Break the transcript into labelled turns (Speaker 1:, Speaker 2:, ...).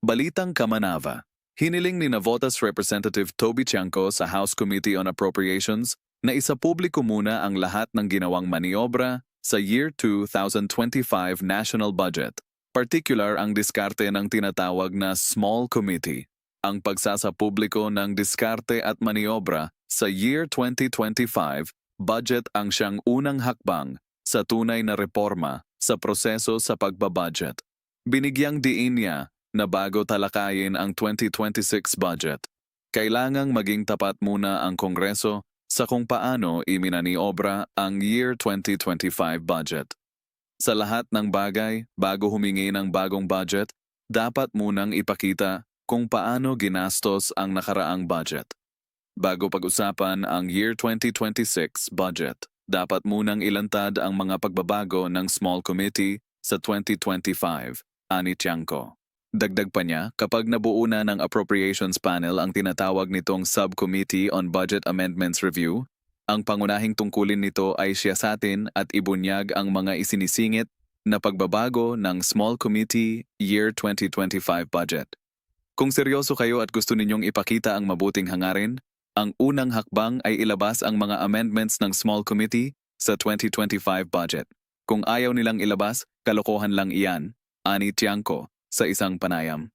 Speaker 1: Balitang Kamanava. Hiniling ni Navotas Representative Toby Tiangco sa House Committee on Appropriations na isapubliko muna ang lahat ng ginawang maniobra sa Year 2025 National Budget. Particular ang diskarte ng tinatawag na Small Committee. Ang pagsasapubliko ng diskarte at maniobra sa Year 2025 budget ang siyang unang hakbang sa tunay na reforma sa proseso sa pagbabudget. Binigyang diin niya na bago talakayin ang 2026 budget, kailangang maging tapat muna ang Kongreso sa kung paano iminaniobra ang Year 2025 budget. Sa lahat ng bagay, bago humingi ng bagong budget, dapat munang ipakita kung paano ginastos ang nakaraang budget. Bago pag-usapan ang Year 2026 budget, dapat munang ilantad ang mga pagbabago ng Small Committee sa 2025, ani Tiangco. Dagdag pa niya, kapag nabuo na ng Appropriations Panel ang tinatawag nitong Subcommittee on Budget Amendments Review, ang pangunahing tungkulin nito ay siyasatin at ibunyag ang mga isinisingit na pagbabago ng Small Committee Year 2025 budget. Kung seryoso kayo at gusto ninyong ipakita ang mabuting hangarin, ang unang hakbang ay ilabas ang mga amendments ng Small Committee sa 2025 budget. Kung ayaw nilang ilabas, kalokohan lang iyan, ani Tiangco sa isang panayam.